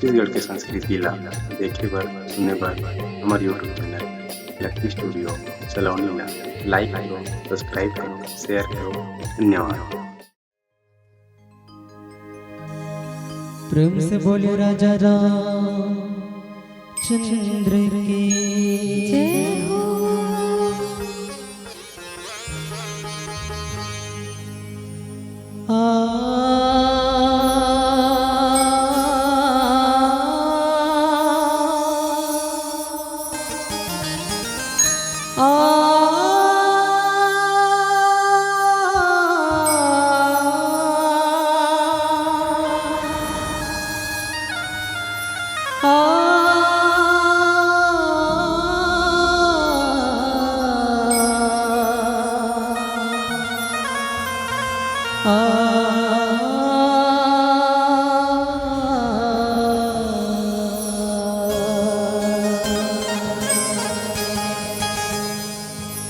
छत्तीसगढ़ के संस्कृति ला देखे बर सुने बर हमार यूट्यूब चैनल लकी स्टूडियो सलोनी ला लाइक करो, सब्सक्राइब करो, शेयर करो। धन्यवाद। प्रेम से बोले राजा रामचंद्र की जय हो।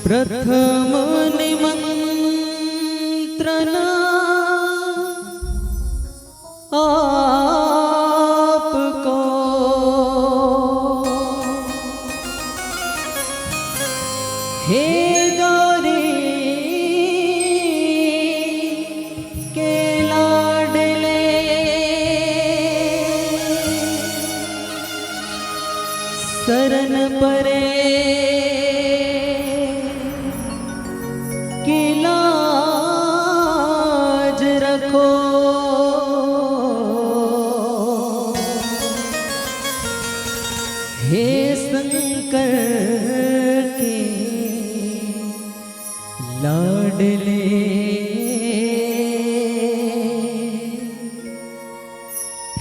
प्रथम निमंत्रण आपको हे गौरी के लाडले शरण परे की लाज रखो। हे शंकर के लाडले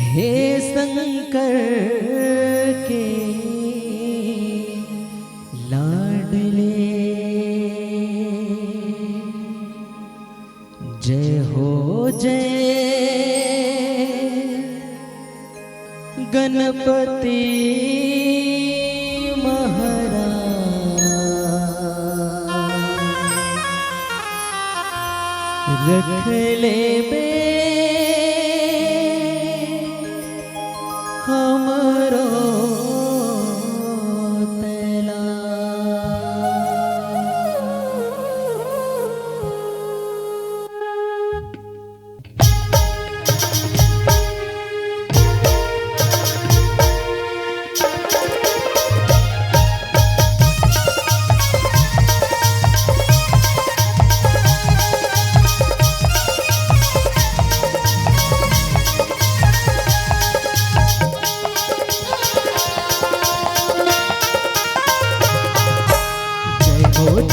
हे शंकर के लाडले जय हो जय गणपति महाराज रख ले बे हमरो तैला।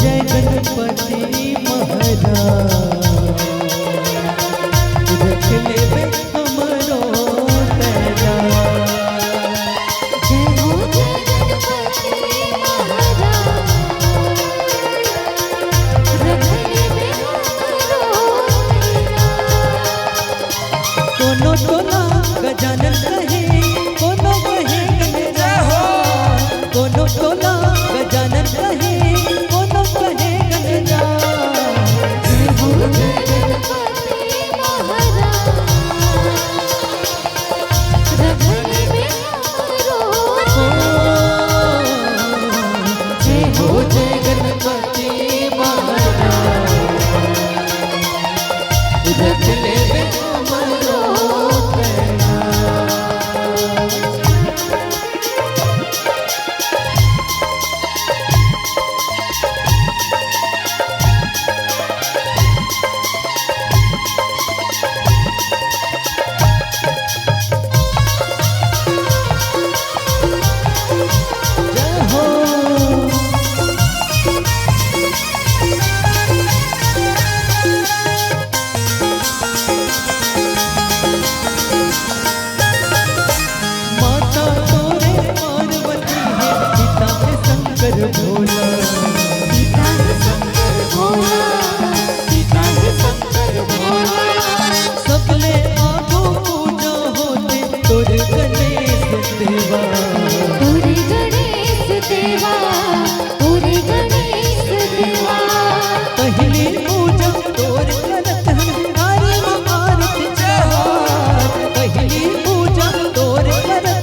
जय गणपति महाराज रख ले बे हमरो तैला। जय हो जय गणपति महाराज रख ले बे हमरो तैला। कोनो टोला गजानन कहे, कोनो कहे गंगा हो, कोनो टोला गजानन कहे, जय हो जय गणपति महाराज रख ले बे हमरो जय हो जय गणपति महाराज रख ले बे हमरो भोला पिता है शंकर भोला, पिता है शंकर भोला। सबले आगो पूजा होते तोरे गणेश देवा, तोरे गणेश देवा, तोरे गणेश देवा। पहली पूजा तोरे करत हमारी आरती चार, पहली पूजा तोरे करत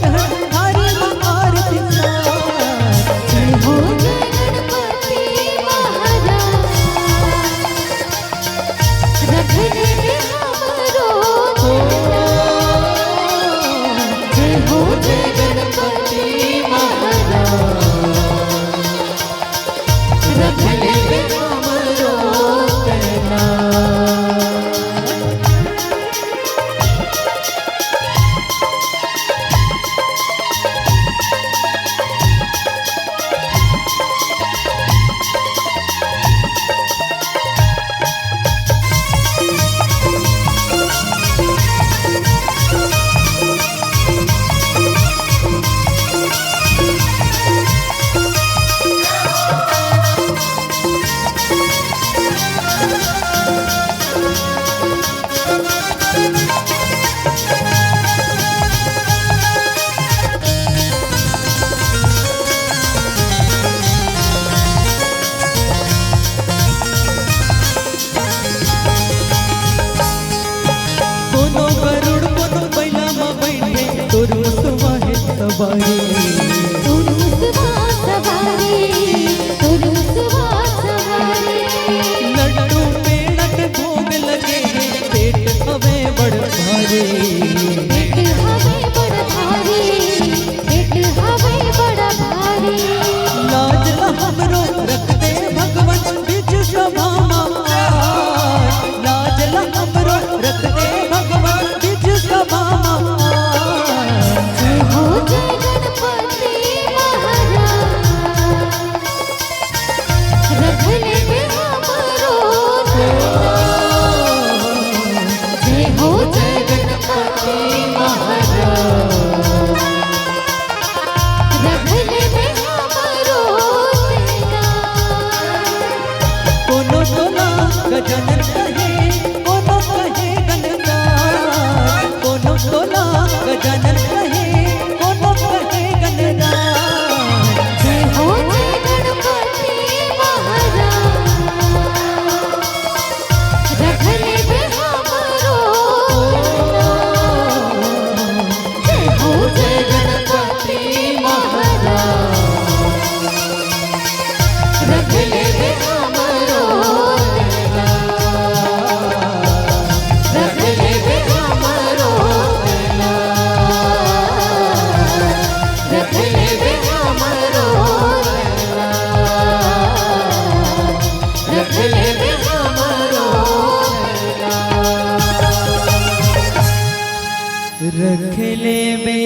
बड़े लड्डू पेड़ा के भोग लगे पेट हवे बड़ भारी लाज न हमरो रख दे भगवन बीच सभा लाज न हमरो रख दे भगवन बीच सभा गजानन कहे कोनो कहे गणदार कोनो तोला गजानन कहे कोनो कहे गणदार जय हो जय गणपति महाराज रख ले बे हमरो जय हो जय गणपति महाराज रख ले बे हमरो रख ले बे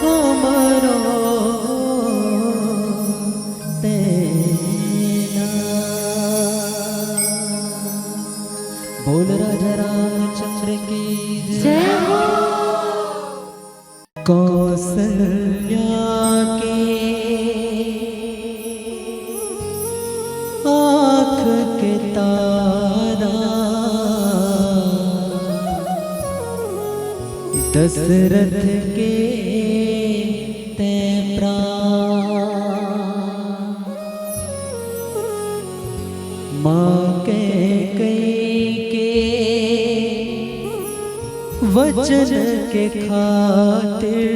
हमरो तेना बोल राजा रामचंद्र की जय हो कौशल्या के आँख के तारा दशरथ के ते प्राण माँ के कई के वचन के खातिर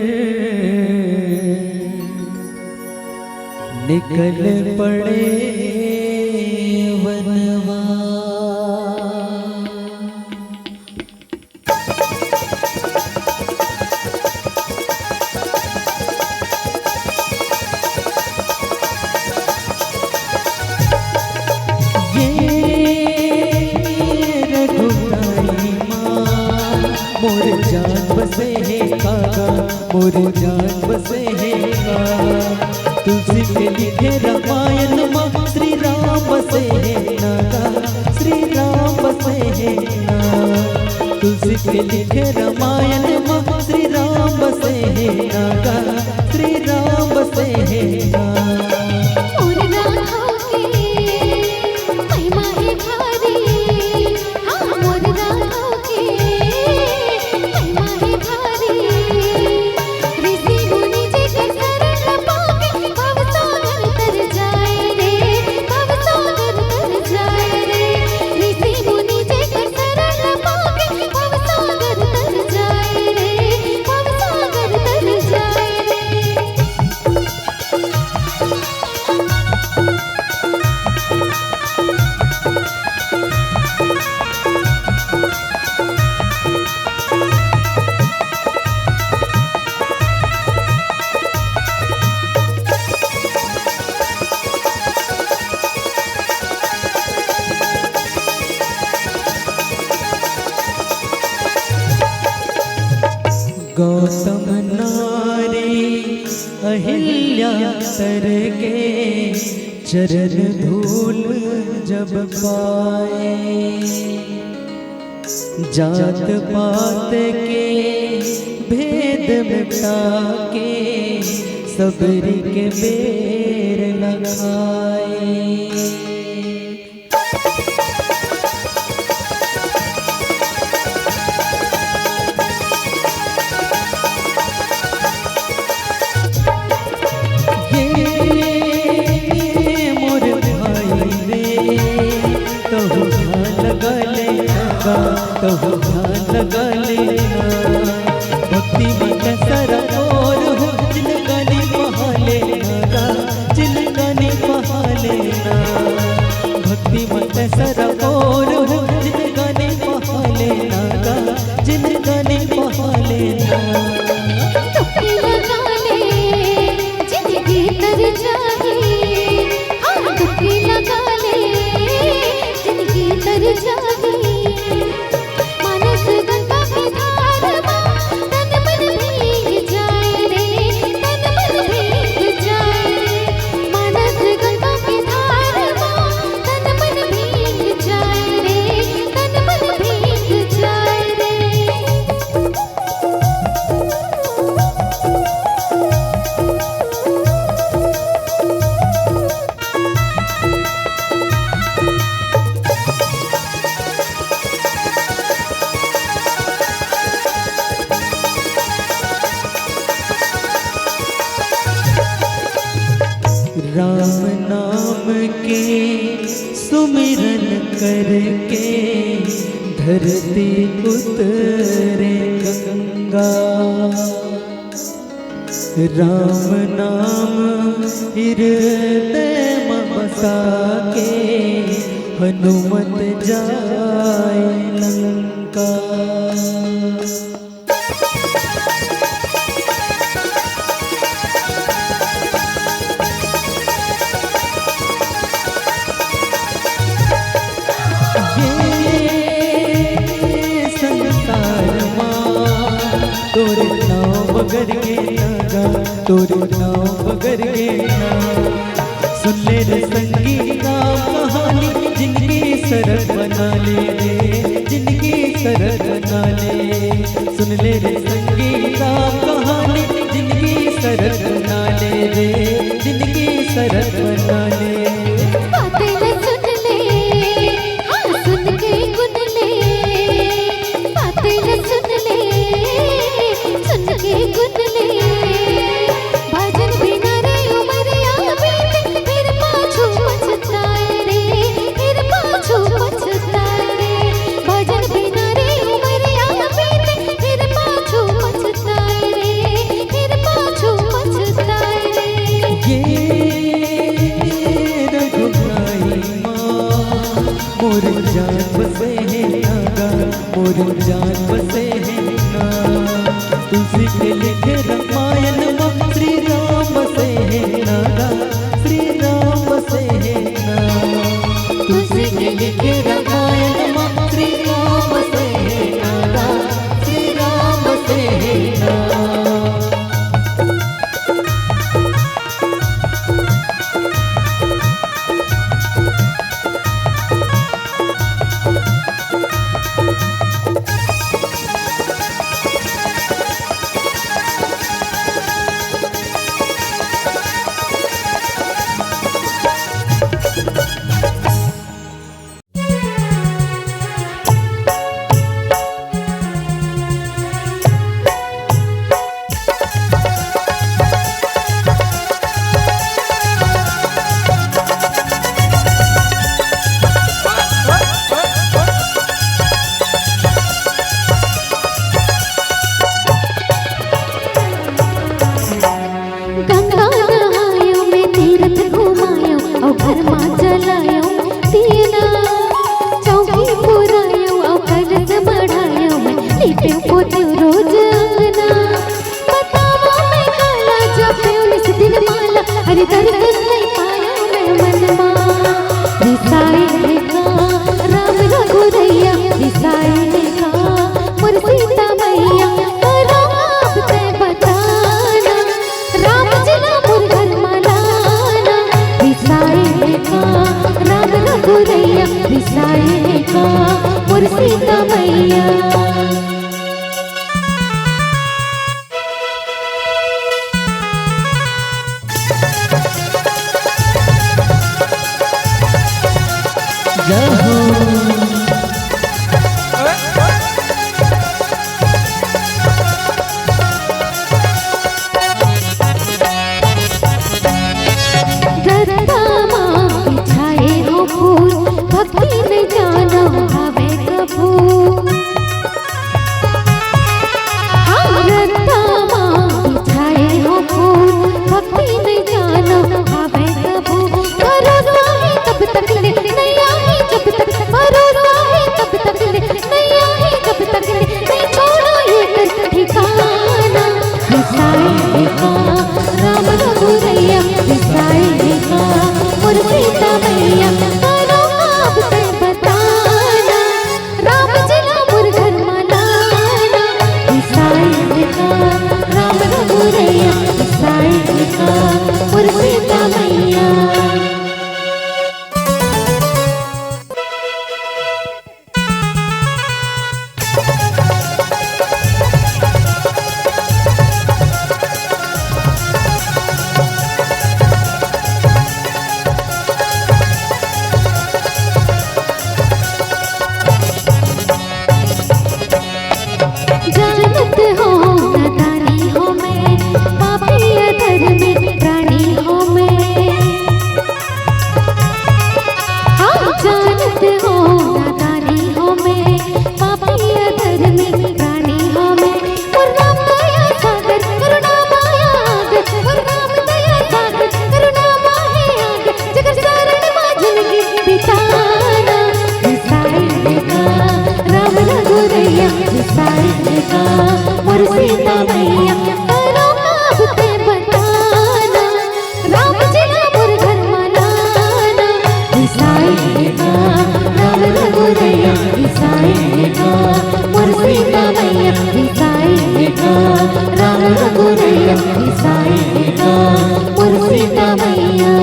निकल पड़े वनवा मोर जान बसे है काका मोर जान बसे है काका तुलसी के लिखे रामायण माँ श्री राम बसे है नागा श्री राम बसे है ना तुलसी के लिखे रामायण माँ श्री राम बसे है नागा श्री राम बसे है ना गौतम नारी अहिल्या तर के चरण धूल जब पाए जात पात के भेद मिटा के सबरी के बेर न खाए तो ध्यान लगा लेना भक्ति जिंदगानी बहा लेना। तुक्के लगा ले जिंदगी तर जाए, हाँ तुक्के लगा ले जिंदगी तर जाए। मानस गंगा की धार माँ तन मन भीग जाए रे, तन मन भीग जाए रे। मानस गंगा की धार माँ तन मन भीग जाए रे, तन मन भीग जाए रे। राम नाम के सुमिरन करके धरती उतरे गंगा। राम नाम हृदय में बसा के हनुमत जाए लंका। तोरे नाम बगर के नागा, तोरे नाम बगर के ना। सुन ले रे संगीता कहानी, जिंदगी सरल बना ले रे, जिंदगी सरल बना ले। सुन ले रे संगीता कहानी, जिंदगी सरल बना ले रे, जिंदगी सरल बना ले। बातें न सुन ले, हाँ सुन के गुन ले। बातें न सुन ले, सुन के गुन ले। भजन बिना रे उमरिया बीते, फिर पाछू पछताए रे, फिर पाछू पछताए रे। भजन बिना रे उमरिया बीते, फिर पाछू पछताए रे, फिर पाछू पछताए रे। ये रघुराई माँ मोर जान बसे है नागा, मोर जान बसे है ना। तुलसी के लिखे रामायण में श्री राम बसे है नागा, श्री राम बसे है ना। तुलसी के लिखे रामायण में श्री राम बसे है नागा, श्री राम बसे है ना। गंगा नहायो में तीर्थ घुमायो, और घर मां जलायो दीना। चौकी पुरायो और कलश बढ़ायो, मैं लिपे पोते रोज अंगना। बतावा मैं काला जप्यो निस दिन माला, हरि दर्शन नहीं पायो मैं मनमा। रिसाए देखा राम रघुरैया, रिसाए देखा मोर सीता मैया। करो आप ते बताना, राम जना मोर घर मलाना। रिसाए देखा राम रघुरैया, रिसाए देखा मोर सीता मैया। जय हो रत्ता माँ बिछाए हो फूल, भक्ति न जानो भावे कपूर। हाँ रत्ता माँ बिछाए हो फूल, भक्ति न जानो भावे कपूर। भरोसा है तब तक ले, नहीं आई जब तक। भरोसा है तब तक ले, नहीं आई जब तक ले। नहीं छोड़ा ईसाई का राम रघुरैया ईसाई का मोर सीता मैया जानत हो नादानी हो मैं पापी अधर्मी प्राणी हो मैं हाँ जानत हो नादानी हो मैं पापी अधर्मी प्राणी हो मैं और राम दया सागर करुणा माया आग और राम दया सागर करुणा माया आग जगत शरण मां जिंदगी बिताना ईसाई का राम रघुरैया ईसाई का मोर सीता मैया करो काब ते बताना राम जी का मोर घर मनाना ईसाई का राम रघुरैया ईसाई का मोर सीता मैया ईसाई का राम रघुरैया ईसाई का मोर सीता मैया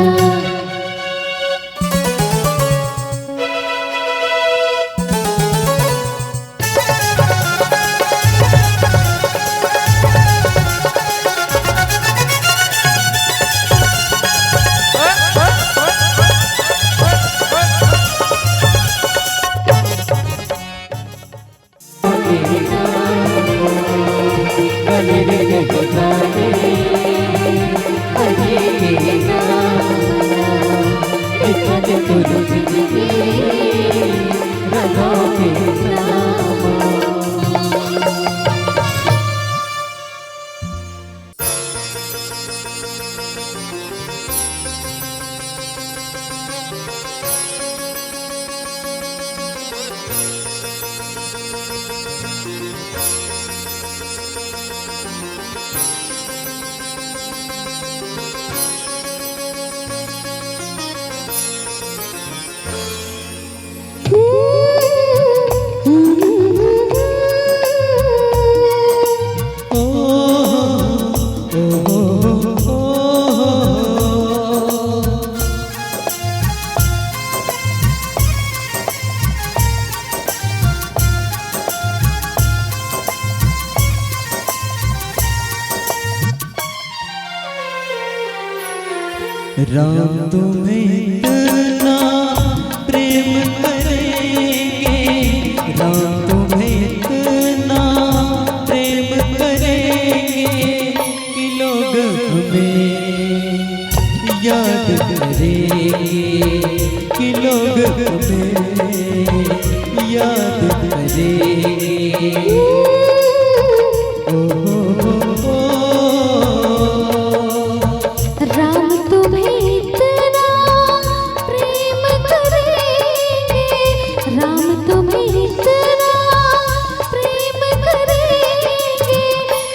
राम तुम्हें इतना प्रेम करेंगे राम तुम्हें इतना प्रेम करेंगे कि लोग हमें याद करेंगे कि लोग हमें याद करेंगे राम तुम्हें इतना प्रेम करेंगे राम तुम्हें इतना प्रेम करेंगे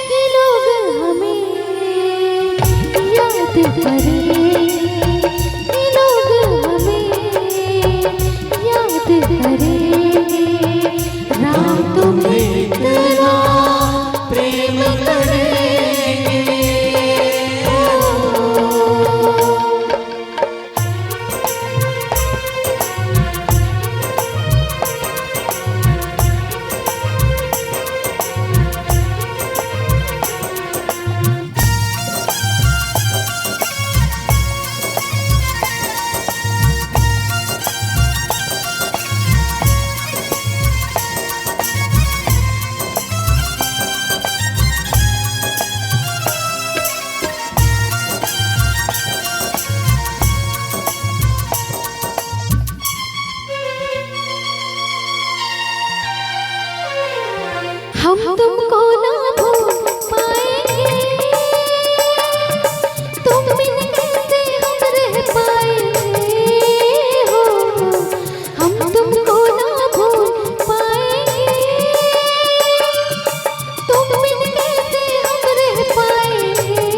कि लोग हमें याद करेंगे कि लोग हमें याद करेंगे राम तुम्हें इतना प्रेम करेंगे हम तुमको ना भूल पाएंगे तुम बिन कैसे हम रह पाएंगे हो हम तुमको ना भूल पाएंगे तुम बिन कैसे हम रह पाएंगे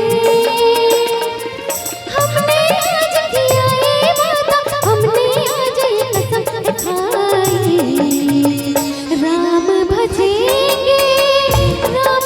हमने आज किया ये वादा हमने आज ये कसम खाई राम भजेंगे राम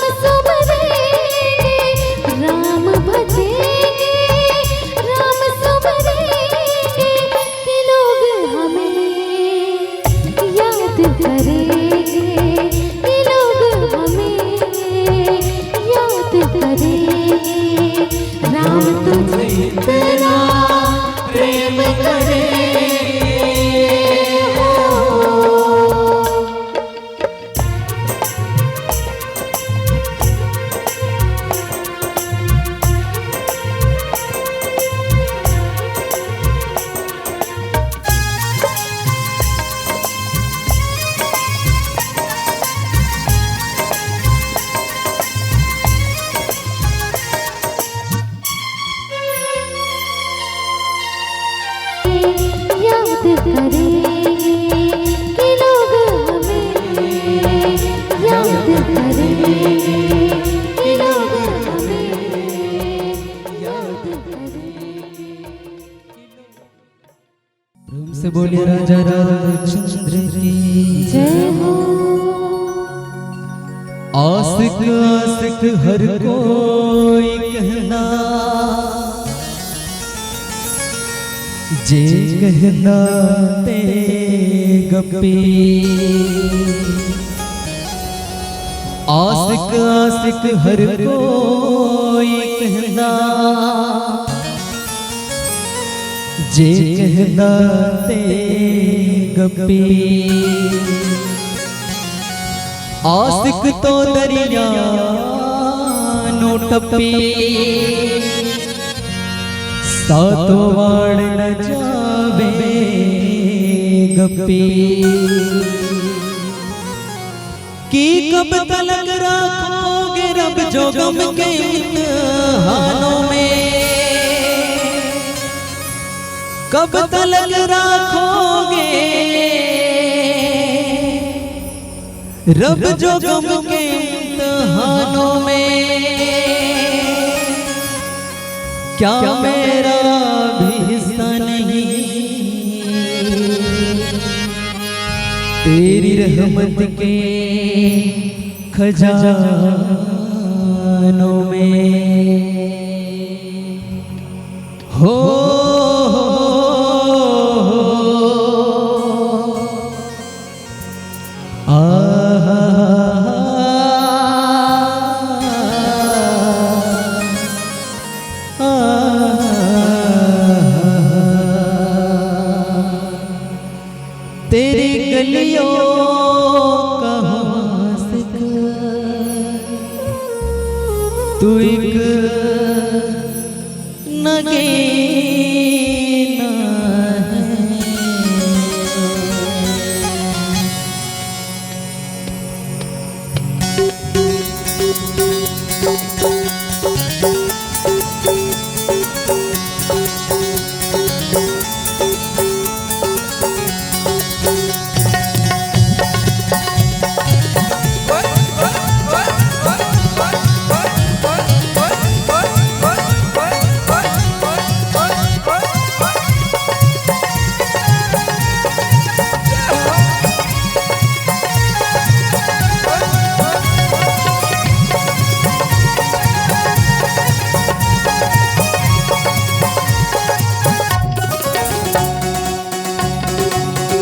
आशिक हर कोई कहना, जे कहना ते गप्पी। आशिक आशिक हर कोई कहना, जे कहना ते गप्पी। आशिक तो दरिया नो टप्पी, सातो वाड़ न जावे गप्पी। कि कब तलक रखोगे रब जो गम के इम्तिहानों में, कब तलक रखोगे रब जो गम के इम्तिहानों में। क्या मेरा भी हिस्सा नहीं तेरी रहमत के खजानों में। हो तेरी गलियों का आशिक तू एक नगीना है।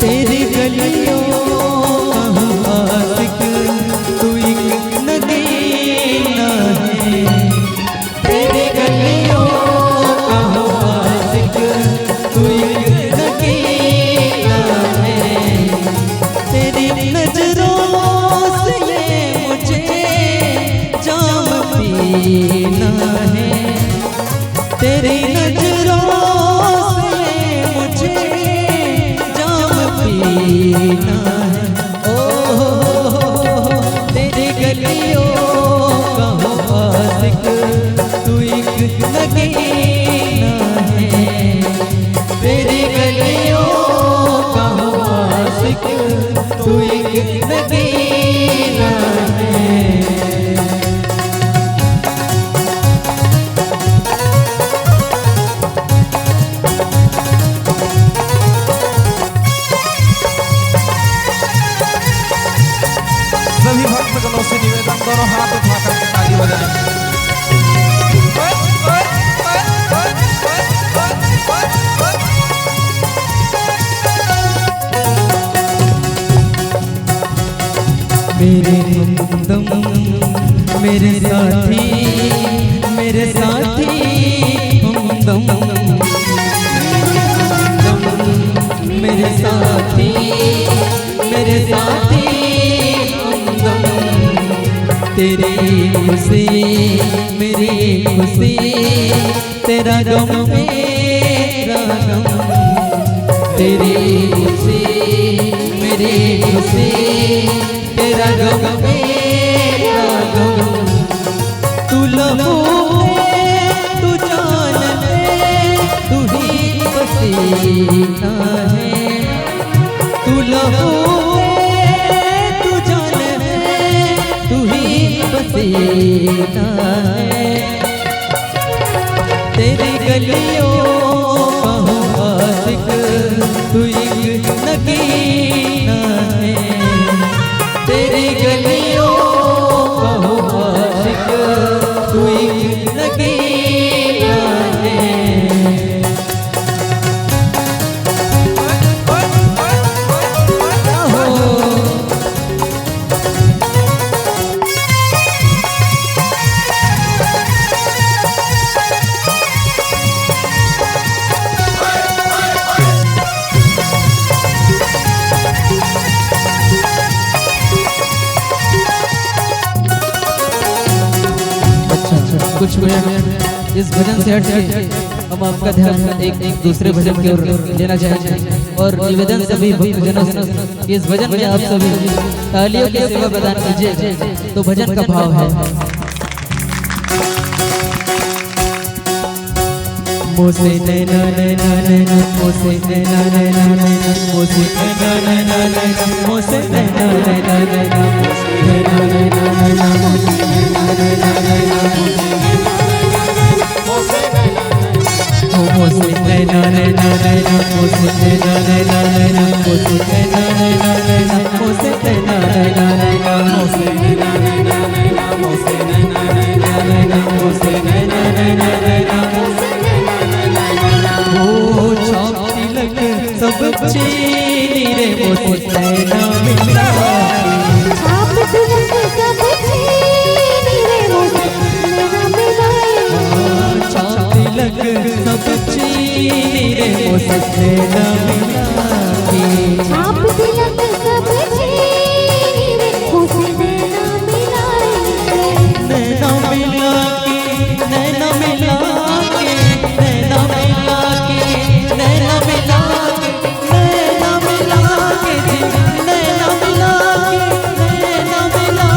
तेरी गलियों का आशिक तू एक नगीना है। तेरी गलियों का आशिक तू एक नगीना है। तेरी नजरों से मुझे जाम पीना है। तेरी नजरों से मुझे पीना है। ओ तेरी गलियों का आशिक तू एक नगीना है। तेरी गलियों का आशिक तू एक नगीना है। सभी भक्तगणों से निवेदन, दोनों हाथ उठा करके ताली बजाएं। मेरे हमदम मेरे साथी, मेरे साथी हमदम, मेरे साथी, मेरे साथी तेरी खुशी मेरी खुशी, तेरा गम मेरा गम। तेरी खुशी मेरी खुशी, तेरा गम मेरा गम। तू लबों में तू जान में तू ही पसीना है। तू लबों पसीना है। तेरी गलियों का आशिक तू एक नगीना है। तेरी गलियों का कुछ मिनट इस भजन से हट के हम आपका ध्यान एक दूसरे भजन की ओर लेना चाहेंगे और निवेदन सभी भक्तजनों से इस भजन में आप सभी तालियों की सेवा प्रदान कीजिए। तो भजन का भाव है मोसे नैना नैना नैना मोसे नैना नैना नैना मोसे नैना नैना नैना मोसे नैना नैना नैना नैना नैना नैना मोसे नैना नैना नैना मोसे नैना नैना नैना मोसे नैना नैना नैना मोसे नैना नैना नैना मोसे नैना नैना नैना मोसे नैना नैना नैना मोसे नैना नैना नैना मोसे नैना नैना नैना ओ छाप तिलक सब चीनी रे मोसे नैना मिला छाप तिलक सब चीनी रे मोसे नैना मिला छाप तिलक सब चीनी रे मोसे नैना मिला छाप तिलक सब चीनी रे मोसे नैना मिला नैना मिला नैना मिला नैना मिला नैना मिला नैना मिला जी नैना मिला नैना मिला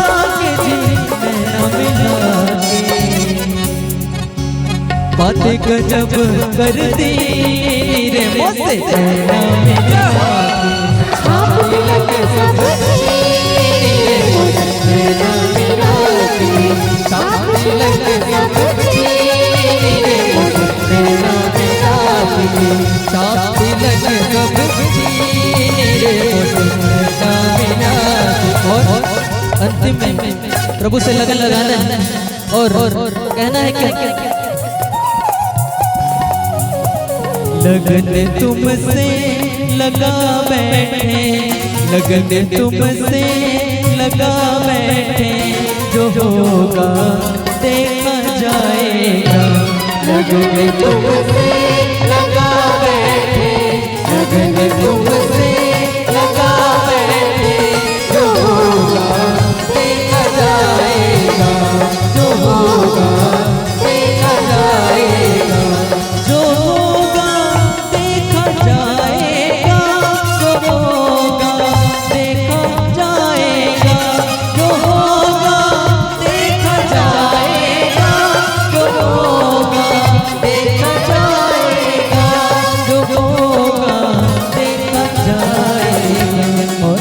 जी नैना मिला बातें गजब कर दी रे मोसे नैना मिला छाप तिलक सब चीनी रे मोसे नैना मिला छाप तिलक सब चीनी रे मोसे नैना मिला छाप तिलक सब चीनी रे मोसे नैना मिला और अंतिम में प्रभु से लगन लगाना है और कहना है क्या लगन तुमसे लगा बैठे लगन तुमसे लगा बैठे जो होगा देखा जाएगा लगन तुमसे लगा बैठे लगन तुमसे लगा बैठे जो होगा देखा जाएगा जो होगा देखा जाएगा जो होगा देखा जाएगा जो होगा देखा जाएगा जो होगा देखा जाएगा जो होगा देखा जाएगा जो होगा देखा जाएगा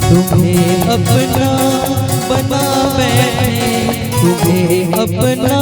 तुम्हें अपना बना बैठे तुम्हें अपना